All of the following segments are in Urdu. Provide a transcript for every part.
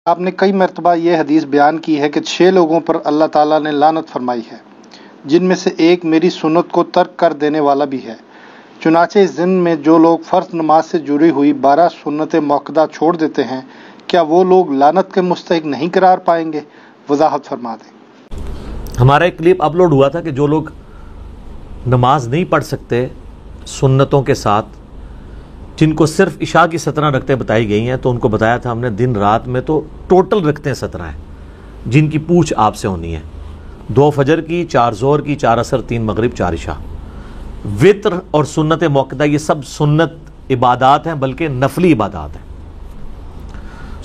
آپ نے کئی مرتبہ یہ حدیث بیان کی ہے کہ 6 لوگوں پر اللہ تعالیٰ نے لعنت فرمائی ہے، جن میں سے ایک میری سنت کو ترک کر دینے والا بھی ہے۔ چنانچہ اس ضمن میں جو لوگ فرض نماز سے جڑی ہوئی 12 سنت موقدہ چھوڑ دیتے ہیں، کیا وہ لوگ لعنت کے مستحق نہیں قرار پائیں گے؟ وضاحت فرما دیں۔ ہمارا ایک کلپ اپلوڈ ہوا تھا کہ جو لوگ نماز نہیں پڑھ سکتے سنتوں کے ساتھ، جن کو صرف عشاء کی 17 رکعتیں بتائی گئی ہیں، تو ان کو بتایا تھا ہم نے دن رات میں تو ٹوٹل رکعتیں 17 ہیں، جن کی پوچھ آپ سے ہونی ہے، 2 فجر کی، 4 ظہر کی، 4 عصر، 3 مغرب، 4 عشاء۔ وطر اور سنت موقدہ یہ سب سنت عبادات ہیں، بلکہ نفلی عبادات ہیں۔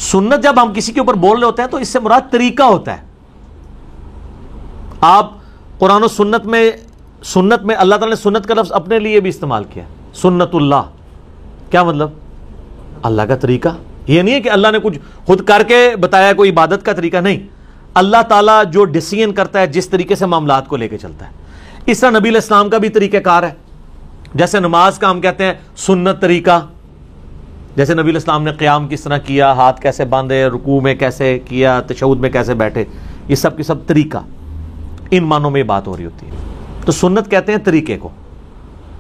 سنت جب ہم کسی کے اوپر بول رہے ہوتے ہیں تو اس سے مراد طریقہ ہوتا ہے۔ آپ قرآن و سنت میں اللہ تعالیٰ نے سنت کا لفظ اپنے لیے بھی استعمال کیا، سنت اللہ، کیا مطلب؟ اللہ کا طریقہ۔ یہ نہیں ہے کہ اللہ نے کچھ خود کر کے بتایا، کوئی عبادت کا طریقہ نہیں۔ اللہ تعالیٰ جو ڈیسیژن کرتا ہے، جس طریقے سے معاملات کو لے کے چلتا ہے، اس طرح نبی علیہ السلام کا بھی طریقہ کار ہے۔ جیسے نماز کا ہم کہتے ہیں سنت طریقہ، جیسے نبی علیہ السلام نے قیام کس طرح کیا، ہاتھ کیسے باندھے، رکوع میں کیسے کیا، تشہد میں کیسے بیٹھے، یہ سب کی سب طریقہ، ان معنوں میں بات ہو رہی ہوتی ہے۔ تو سنت کہتے ہیں طریقے کو۔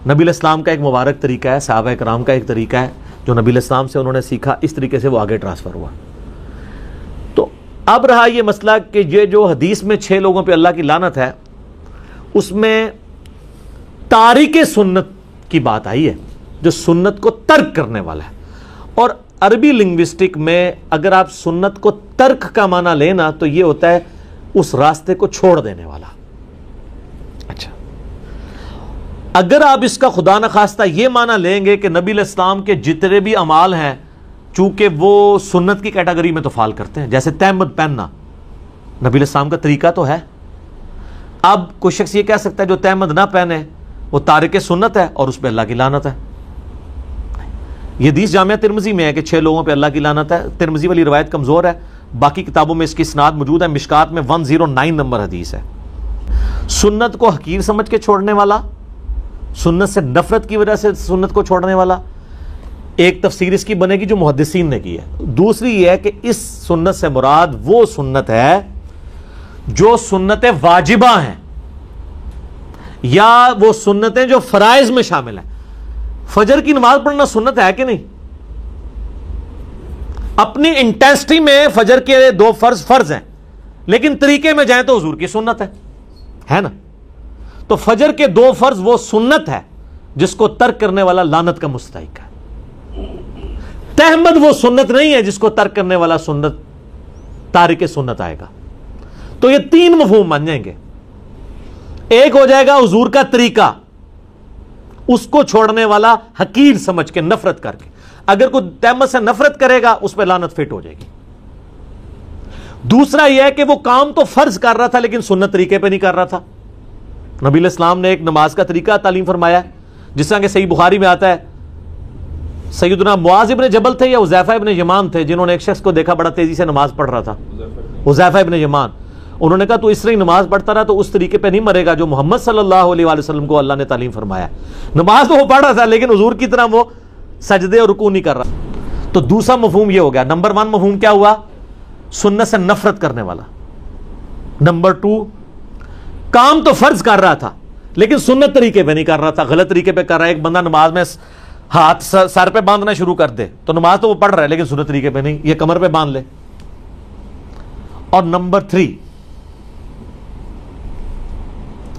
نبی علیہ السلام کا ایک مبارک طریقہ ہے، صحابہ کرام کا ایک طریقہ ہے جو نبی علیہ السلام سے انہوں نے سیکھا، اس طریقے سے وہ آگے ٹرانسفر ہوا۔ تو اب رہا یہ مسئلہ کہ یہ جو حدیث میں 6 لوگوں پہ اللہ کی لعنت ہے، اس میں تارک سنت کی بات آئی ہے، جو سنت کو ترک کرنے والا ہے۔ اور عربی لنگوسٹک میں اگر آپ سنت کو ترک کا معنی لینا تو یہ ہوتا ہے اس راستے کو چھوڑ دینے والا۔ اچھا، اگر آپ اس کا خدا نخواستہ یہ معنی لیں گے کہ نبی علیہ السلام کے جتنے بھی اعمال ہیں، چونکہ وہ سنت کی کیٹیگری میں تو فال کرتے ہیں، جیسے تہمد پہننا نبی علیہ السلام کا طریقہ تو ہے۔ اب کوئی شخص یہ کہہ سکتا ہے جو تہمد نہ پہنے وہ تارک سنت ہے اور اس پہ اللہ کی لعنت ہے۔ یہ حدیث جامعہ ترمذی میں ہے کہ 6 لوگوں پہ اللہ کی لعنت ہے۔ ترمذی والی روایت کمزور ہے، باقی کتابوں میں اس کی اسناد موجود ہے۔ مشکات میں 109 نمبر حدیث ہے۔ سنت کو حقیر سمجھ کے چھوڑنے والا، سنت سے نفرت کی وجہ سے سنت کو چھوڑنے والا، ایک تفسیر اس کی بنے گی جو محدثین نے کی ہے۔ دوسری یہ ہے کہ اس سنت سے مراد وہ سنت ہے جو سنت واجبہ ہیں، یا وہ سنتیں جو فرائض میں شامل ہیں۔ فجر کی نماز پڑھنا سنت ہے کہ نہیں؟ اپنی انٹینسٹی میں فجر کے 2 فرض ہیں، لیکن طریقے میں جائیں تو حضور کی سنت ہے نا؟ تو فجر کے 2 فرض وہ سنت ہے جس کو ترک کرنے والا لعنت کا مستحق ہے۔ تہمد وہ سنت نہیں ہے جس کو ترک کرنے والا سنت تارک سنت آئے گا۔ تو یہ 3 مفہوم بن جائیں گے۔ ایک ہو جائے گا حضور کا طریقہ، اس کو چھوڑنے والا حقیر سمجھ کے، نفرت کر کے۔ اگر کوئی تہمت سے نفرت کرے گا اس پہ لعنت فٹ ہو جائے گی۔ دوسرا یہ ہے کہ وہ کام تو فرض کر رہا تھا لیکن سنت طریقے پہ نہیں کر رہا تھا۔ نبی علیہ السلام نے ایک نماز کا طریقہ تعلیم فرمایا، جس طرح کہ صحیح بخاری میں آتا ہے، سیدنا معاذ ابن جبل تھے یا حذیفہ ابن یمان تھے، جنہوں نے ایک شخص کو دیکھا بڑا تیزی سے نماز پڑھ رہا تھا، حذیفہ ابن یمان۔ انہوں نے کہا تو اس طرح ہی نماز پڑھتا رہا تو اس طریقے پہ نہیں مرے گا جو محمد صلی اللہ علیہ وآلہ وسلم کو اللہ نے تعلیم فرمایا۔ نماز تو وہ پڑھ رہا تھا لیکن حضور کی طرح وہ سجدے اور رکوع نہیں کر رہا۔ تو دوسرا مفہوم یہ ہو گیا۔ نمبر 1 مفہوم کیا ہوا؟ سنت سے نفرت کرنے والا۔ نمبر 2، کام تو فرض کر رہا تھا لیکن سنت طریقے پہ نہیں کر رہا تھا، غلط طریقے پہ کر رہا ہے۔ ایک بندہ نماز میں ہاتھ سر پہ باندھنا شروع کر دے تو نماز تو وہ پڑھ رہا ہے لیکن سنت طریقے پہ نہیں، یہ کمر پہ باندھ لے۔ اور نمبر 3،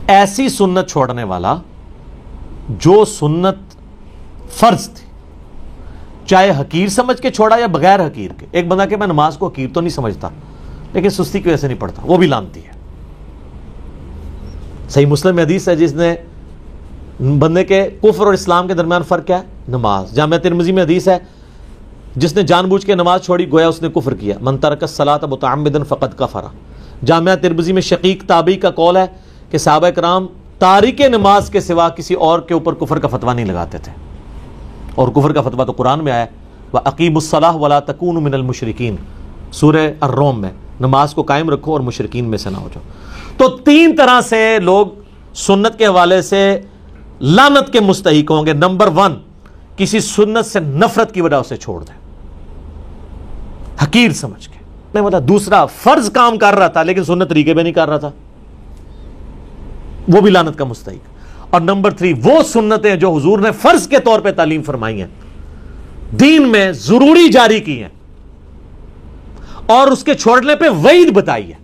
ایسی سنت چھوڑنے والا جو سنت فرض تھی، چاہے حقیر سمجھ کے چھوڑا یا بغیر حقیر کے۔ ایک بندہ کہ میں نماز کو حقیر تو نہیں سمجھتا لیکن سستی کی وجہ سے نہیں پڑھتا، وہ بھی لعنتی ہے۔ صحیح مسلم میں حدیث ہے جس نے بندے کے کفر اور اسلام کے درمیان فرق کیا ہے؟ نماز۔ جامعہ ترمذی میں حدیث ہے جس نے جان بوجھ کے نماز چھوڑی گویا اس نے کفر کیا، من ترک الصلاۃ متعمدا فقد کفر۔ جامعہ ترمذی میں شقیق تابعی کا قول ہے کہ صحابہ کرام تارک نماز کے سوا کسی اور کے اوپر کفر کا فتویٰ نہیں لگاتے تھے، اور کفر کا فتویٰ تو قرآن میں آیا ہے، وَأَقِیمُوا الصَّلَاةَ وَلَا تَکُونُوا مِنَ الْمُشْرِکِینَ، سورہ الروم میں۔ نماز کو قائم رکھو اور مشرکین میں سے نہ ہو جاؤ۔ تو 3 طرح سے لوگ سنت کے حوالے سے لعنت کے مستحق ہوں گے۔ نمبر 1، کسی سنت سے نفرت کی وجہ سے چھوڑ دیں، حقیر سمجھ کے۔ کرنے والا، دوسرا فرض کام کر رہا تھا لیکن سنت طریقے میں نہیں کر رہا تھا، وہ بھی لعنت کا مستحق۔ اور نمبر 3 وہ سنتیں جو حضور نے فرض کے طور پہ تعلیم فرمائی ہیں، دین میں ضروری جاری کی ہیں اور اس کے چھوڑنے پہ وعید بتائی ہے،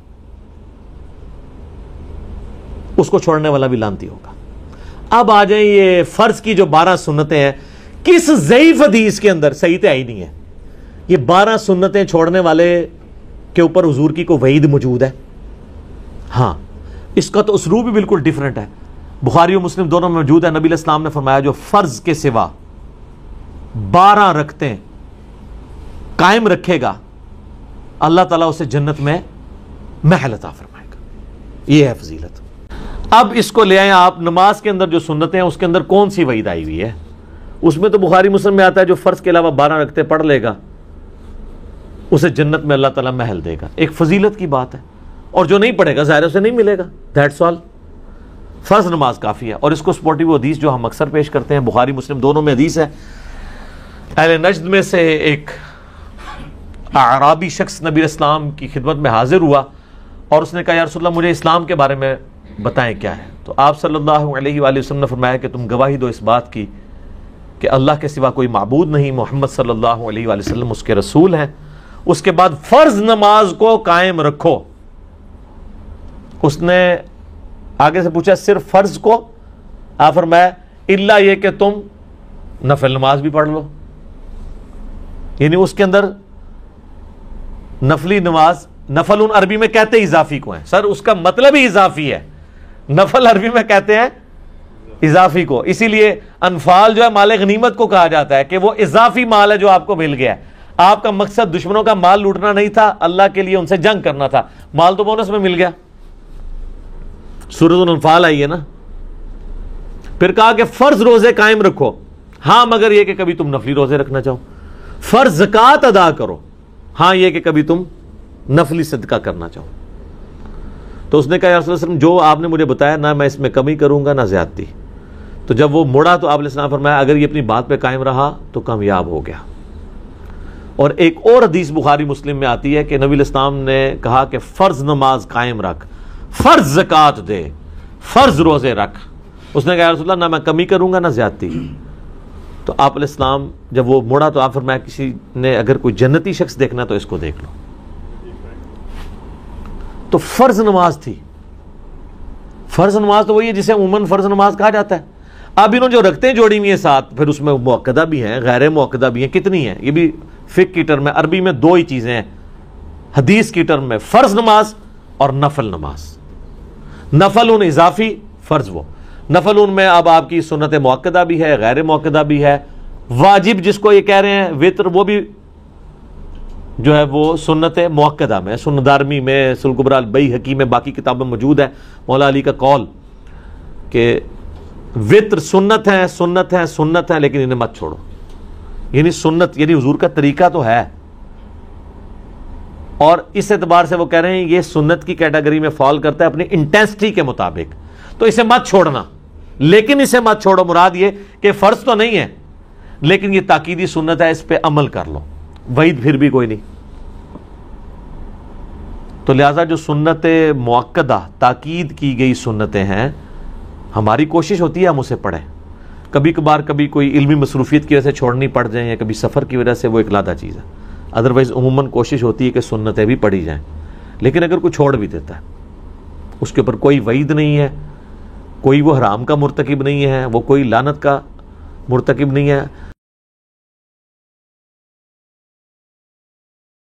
اس کو چھوڑنے والا بھی لعنتی ہوگا۔ اب آ جائیں یہ فرض کی جو 12 سنتیں ہیں، کس ضعیف حدیث کے اندر صحیح تو ہی نہیں ہے یہ 12 سنتیں چھوڑنے والے کے اوپر حضور کی کوئی وعید موجود ہے؟ ہاں، اس کا تو اسلوب بھی بالکل ڈیفرنٹ ہے، بخاری و مسلم دونوں میں موجود ہے۔ نبی علیہ السلام نے فرمایا جو فرض کے سوا 12 رکعتیں قائم رکھے گا اللہ تعالیٰ اسے جنت میں محل عطا فرمائے گا، یہ ہے فضیلت۔ اب اس کو لے آئیں آپ نماز کے اندر جو سنتیں ہیں اس کے اندر کون سی وعید آئی ہوئی ہے؟ اس میں تو بخاری مسلم میں آتا ہے جو فرض کے علاوہ 12 رکعتیں پڑھ لے گا اسے جنت میں اللہ تعالیٰ محل دے گا، ایک فضیلت کی بات ہے، اور جو نہیں پڑھے گا ظاہر اسے نہیں ملے گا، دیٹس آل۔ فرض نماز کافی ہے، اور اس کو سپورٹیو حدیث جو ہم اکثر پیش کرتے ہیں، بخاری مسلم دونوں میں حدیث ہے، اہل نجد میں سے ایک اعرابی شخص نبی اسلام کی خدمت میں حاضر ہوا اور اس نے کہا یا رسول اللہ مجھے اسلام کے بارے میں بتائیں کیا ہے، تو آپ صلی اللہ علیہ وآلہ وسلم نے فرمایا کہ تم گواہی دو اس بات کی کہ اللہ کے سوا کوئی معبود نہیں، محمد صلی اللہ علیہ وآلہ وسلم اس کے رسول ہیں، اس کے بعد فرض نماز کو قائم رکھو۔ اس نے آگے سے پوچھا صرف فرض کو؟ آپ فرمایا الا یہ کہ تم نفل نماز بھی پڑھ لو، یعنی اس کے اندر نفلی نماز، نفل ان عربی میں کہتے اضافی کو ہیں، سر اس کا مطلب ہی اضافی ہے، نفل عربی میں کہتے ہیں اضافی کو، اسی لیے انفال جو ہے مال غنیمت کو کہا جاتا ہے کہ وہ اضافی مال ہے جو آپ کو مل گیا ہے، آپ کا مقصد دشمنوں کا مال لوٹنا نہیں تھا، اللہ کے لیے ان سے جنگ کرنا تھا، مال تو بونس میں مل گیا، سورۃ الانفال آئی ہے نا۔ پھر کہا کہ فرض روزے قائم رکھو، ہاں مگر یہ کہ کبھی تم نفلی روزے رکھنا چاہو، فرض زکوٰۃ ادا کرو، ہاں یہ کہ کبھی تم نفلی صدقہ کرنا چاہو۔ تو اس نے کہا یا رسول اللہ صلی اللہ علیہ وسلم جو آپ نے مجھے بتایا نہ میں اس میں کمی کروں گا نہ زیادتی۔ تو جب وہ مڑا تو آپ علیہ السلام فرمایا اگر یہ اپنی بات پہ قائم رہا تو کامیاب ہو گیا۔ اور ایک اور حدیث بخاری مسلم میں آتی ہے کہ نبی علیہ السلام نے کہا کہ فرض نماز قائم رکھ، فرض زکوٰۃ دے، فرض روزے رکھ۔ اس نے کہا یا رسول اللہ نہ میں کمی کروں گا نہ زیادتی۔ تو آپ علیہ السلام جب وہ مڑا تو آپ فرمایا کسی نے اگر کوئی جنتی شخص دیکھنا تو اس کو دیکھ لو۔ تو فرض نماز تھی، فرض نماز تو وہی ہے جسے عموماً فرض نماز کہا جاتا ہے۔ اب انہوں جو رکھتے ہیں جوڑی ہوئی ہیں ساتھ، پھر اس میں مؤکدہ بھی ہیں غیر مؤکدہ بھی ہیں، کتنی ہیں یہ بھی فقہ کی ٹرم میں، عربی میں 2 ہی چیزیں ہیں حدیث کی ٹرم میں، فرض نماز اور نفل نماز۔ نفل ان اضافی، فرض وہ، نفل ان میں اب آپ کی سنت مؤکدہ بھی ہے غیر مؤکدہ بھی ہے، واجب جس کو یہ کہہ رہے ہیں وتر وہ بھی جو ہے وہ سنت مؤکدہ میں، سنن دارمی میں، سنن کبریٰ البیہقی میں، باقی کتابوں میں موجود ہے مولا علی کا قول کہ وتر سنت ہیں سنت ہیں سنت ہیں لیکن انہیں مت چھوڑو، یعنی سنت یعنی حضور کا طریقہ تو ہے، اور اس اعتبار سے وہ کہہ رہے ہیں یہ سنت کی کیٹیگری میں فال کرتا ہے اپنی انٹینسٹی کے مطابق، تو اسے مت چھوڑنا، لیکن اسے مت چھوڑو مراد یہ کہ فرض تو نہیں ہے لیکن یہ تاکیدی سنت ہے، اس پہ عمل کر لو، وعید پھر بھی کوئی نہیں۔ تو لہذا جو سنت مؤکدہ تاکید کی گئی سنتیں ہیں ہماری کوشش ہوتی ہے ہم اسے پڑھیں، کبھی کبھار کبھی کوئی علمی مصروفیت کی وجہ سے چھوڑنی پڑ جائیں یا کبھی سفر کی وجہ سے وہ ایک علیحدہ چیز ہے، ادروائز عموماً کوشش ہوتی ہے کہ سنتیں بھی پڑھی جائیں، لیکن اگر کوئی چھوڑ بھی دیتا ہے اس کے اوپر کوئی وعید نہیں ہے، کوئی وہ حرام کا مرتکب نہیں ہے، وہ کوئی لعنت کا مرتکب نہیں ہے،